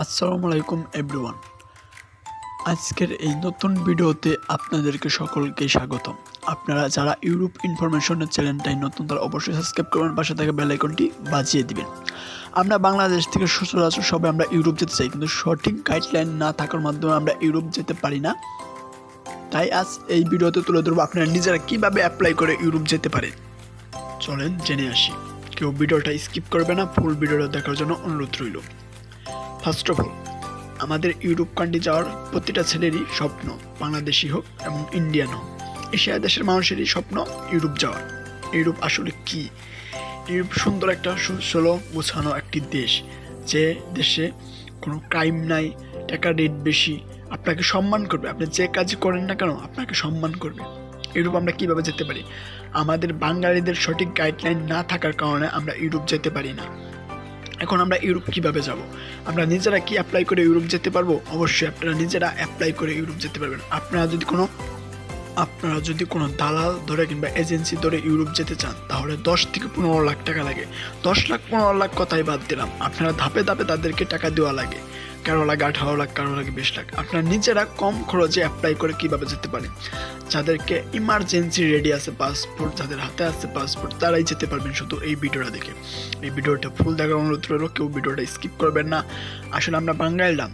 আসসালামু আলাইকুম এভরিওয়ান। আজকের এই নতুন ভিডিওতে আপনাদেরকে সকলকে স্বাগতম। আপনারা যারা ইউরোপ ইনফরমেশনের চ্যানেলটাই নতুন তারা অবশ্যই সাবস্ক্রাইব করবেন, পাশে থাকা বেল আইকনটি বাজিয়ে দিবেন। আমরা বাংলাদেশ থেকে সচরাচর সবাই আমরা ইউরোপ যেতে চাই, কিন্তু সঠিক গাইডলাইন না থাকার মাধ্যমে আমরা ইউরোপ যেতে পারি না। তাই আজ এই ভিডিওতে তুলে ধরবো আপনারা নিজেরা কিভাবে অ্যাপ্লাই করে ইউরোপ যেতে পারেন। চলেন জেনে আসি। কেউ ভিডিওটা স্কিপ করবে না, ফুল ভিডিওটা দেখার জন্য অনুরোধ রইল। ফার্স্ট অফ অল, আমাদের ইউরোপ কান্ট্রি যাওয়ার প্রতিটা ছেলেরই স্বপ্ন, বাংলাদেশি হোক এবং ইন্ডিয়ান হোক, এশিয়া দেশের মানুষেরই স্বপ্ন ইউরোপ যাওয়ার। ইউরোপ আসলে কি? ইউরোপ সুন্দর একটা সুস্থলো গোছানো একটি দেশ, যে দেশে কোনো ক্রাইম নাই, টাকা রেট বেশি, আপনাকে সম্মান করবে, আপনি যে কাজ করেন না কেন আপনাকে সম্মান করবে। ইউরোপ আমরা কীভাবে যেতে পারি? আমাদের বাঙালিদের সঠিক গাইডলাইন না থাকার কারণে আমরা ইউরোপ যেতে পারি না। এখন আমরা ইউরোপ কিভাবে যাব? আমরা নিজেরা কি অ্যাপ্লাই করে ইউরোপ যেতে পারবো? অবশ্যই আপনারা নিজেরা অ্যাপ্লাই করে ইউরোপ যেতে পারবেন। আপনারা যদি কোনো দালাল ধরে কিংবা এজেন্সি ধরে ইউরোপ যেতে চান, তাহলে 10 থেকে 15 লাখ টাকা লাগে। 10 লাখ 15 লাখ কথাই বাদ দিলাম, আপনারা ধাপে ধাপে তাদেরকে টাকা দেওয়া লাগে। কারো লাগে 18 লাখ, কারো লাগে 20 লাখ। আপনারা নিজেরা কম খরচে অ্যাপ্লাই করে কিভাবে যেতে পারেন? যাদেরকে ইমার্জেন্সি রেডি আছে পাসপোর্ট, যাদের হাতে আছে পাসপোর্ট, তারাই যেতে পারবেন শুধু এই ভিডিওটা দেখে। এই ভিডিওটা ফুল দেখার অনুরোধ রইল, কেউ ভিডিওটা স্কিপ করবেন না। আসলে আমরা বাঙালিরা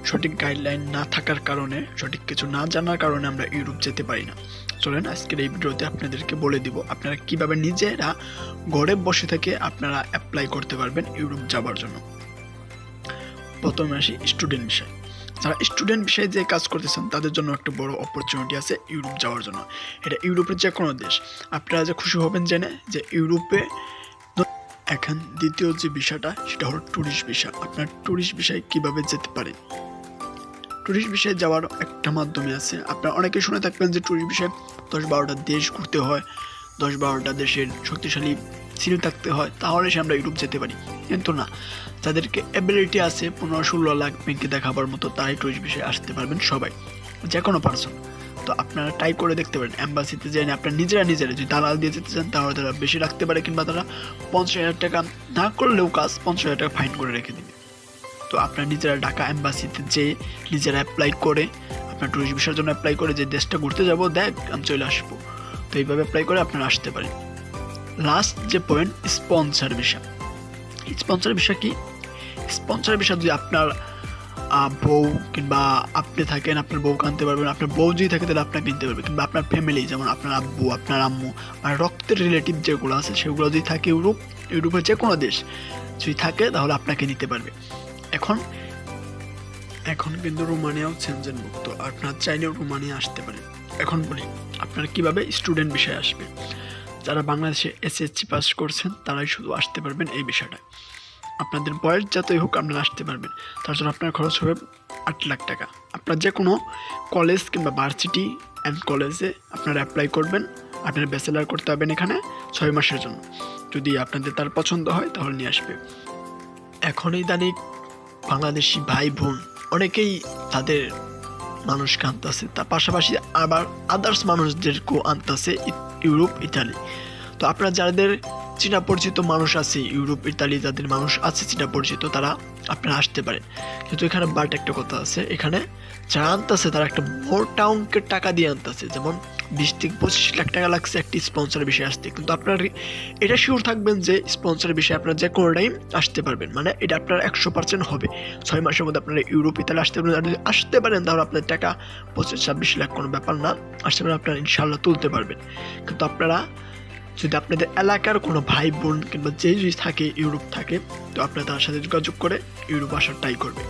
সঠিক গাইডলাইন না থাকার কারণে, সঠিক কিছু না জানার কারণে আমরা ইউরোপ যেতে পারি না। চলেন আজকের এই ভিডিওতে আপনাদেরকে বলে দিব আপনারা কিভাবে নিজেরা ঘরে বসে থেকে আপনারা অ্যাপ্লাই করতে পারবেন ইউরোপ যাবার জন্য। প্রথমে আসি স্টুডেন্ট বিষয়। যারা স্টুডেন্ট বিষয়ে যে কাজ করতেছেন তাদের জন্য একটা বড় অপরচুনিটি আছে ইউরোপ যাওয়ার জন্য। এটা ইউরোপের যে কোনো দেশ। আপনারা যে খুশি হবেন জেনে যে ইউরোপে এখন দ্বিতীয় যে বিষয়টা সেটা হলো ট্যুরিস্ট ভিসা। আপনার ট্যুরিস্ট ভিসায় কীভাবে যেতে পারেন? ট্যুরিস্ট ভিসায় যাওয়ার একটা মাধ্যমে আছে। আপনারা অনেকে শুনে থাকবেন যে ট্যুরিস্ট ভিসায় 10-12টা দেশ ঘুরতে হয়, 10-12টা দেশের শক্তিশালী সিল থাকতে হয়, তাহলে সে আমরা ইউরোপ যেতে পারি। কিন্তু না, যাদেরকে অ্যাবিলিটি আছে 15-16 লাখ ব্যাংকে দেখাবার মতো, তারাই ট্যুরিস্ট ভিসায় আসতে পারবেন সবাই, যে কোনো পার্সন। তো আপনারা ট্রাই করে দেখতে পারেন অ্যাম্বাসিতে যেন আপনারা নিজেরা যদি দালাল দিয়ে যেতে চান, তাহলে তারা বেশি রাখতে পারে, কিংবা তারা 50,000 টাকা না করলেও কাজ 50,000 টাকা ফাইন করে রেখে দেবে। তো আপনারা নিজেরা ঢাকা অ্যাম্বাসিতে যে নিজেরা অ্যাপ্লাই করে, আপনার ট্যুরিস্ট ভিসার জন্য অ্যাপ্লাই করে, যে দেশটা ঘুরতে যাবো, দেখ আমি চলে আসবো, তো এইভাবে অ্যাপ্লাই করে আপনারা আসতে পারেন। লাস্ট যে point, sponsor visa. Sponsor visa কি? স্পন্সর ভিসা যদি আপনার বউ কিংবা আপনি থাকেন, আপনার বউকে আনতে পারবেন। আপনার বউ যদি থাকে তাহলে আপনাকে নিতে পারবে, কিংবা আপনার ফ্যামিলি, যেমন আপনার আব্বু, আপনার আম্মু, মানে রক্তের রিলেটিভ যেগুলো আছে সেগুলো যদি থাকে ইউরোপের যে কোনো দেশ যদি থাকে, তাহলে আপনাকে নিতে পারবে। এখন কিন্তু রোমানিয়াও সেনজেনভুক্ত, আপনার চাইলেও রোমানিয়া আসতে পারে। এখন বলি আপনারা কিভাবে স্টুডেন্ট বিষয়ে আসবে। যারা বাংলাদেশে SSC পাস করছেন তারাই শুধু আসতে পারবেন এই বিষয়টা। আপনাদের বয়স যতই হোক আপনারা আসতে পারবেন। তার জন্য আপনার খরচ হবে 8 লাখ টাকা। আপনার যে কোনো কলেজ কিংবা ভার্সিটি অ্যান্ড কলেজে আপনারা অ্যাপ্লাই করবেন। আপনারা ব্যাচেলার করতে হবেন এখানে 6 মাসের জন্য। যদি আপনাদের তার পছন্দ হয় তাহলে নিয়ে আসবে। এখন ইদানিং বাংলাদেশি ভাই বোন অনেকেই তাদের মানুষকে আনতেছে, তার পাশাপাশি আবার আদার্স মানুষদেরকেও আনতেছে ইউরোপ, ইতালি। তো আপনারা যাদের চীনা পরিচিত মানুষ আছে ইউরোপ, ইতালি, যাদের মানুষ আছে চীনা পরিচিত, তারা আপনারা আসতে পারেন। কিন্তু এখানে বাট একটা কথা আছে, এখানে যারা আনতেছে তারা একটা মোটা অঙ্কের টাকা দিয়ে আনতেছে, যেমন 20 থেকে 25 লাখ টাকা লাগছে একটি স্পন্সরের বিষয়ে আসতে। কিন্তু আপনার এটা শিওর থাকবেন যে স্পন্সরের বিষয়ে আপনারা যে কোনো টাইম আসতে পারবেন, মানে এটা আপনার 100% হবে। 6 মাসের মধ্যে আপনারা ইউরোপ, ইতালি আসতে পারবেন। আর যদি আসতে পারেন তাহলে আপনার টাকা 25-26 লাখ কোনো ব্যাপার না, আসতে পারেন, আপনারা ইনশাল্লাহ তুলতে পারবেন। কিন্তু আপনারা যদি আপনাদের এলাকার কোনো ভাই বোন কিংবা যে যদি থাকে ইউরোপ থাকে, তো আপনারা তার সাথে যোগাযোগ করে ইউরোপ আসার ট্রাই করবে।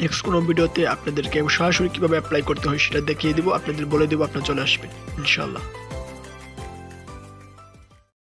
নেক্সট কোনো ভিডিওতে আপনাদেরকে সরাসরি কীভাবে অ্যাপ্লাই করতে হয় সেটা দেখিয়ে দেবো, আপনাদের বলে দেবো, আপনারা চলে আসবেন ইনশাল্লাহ।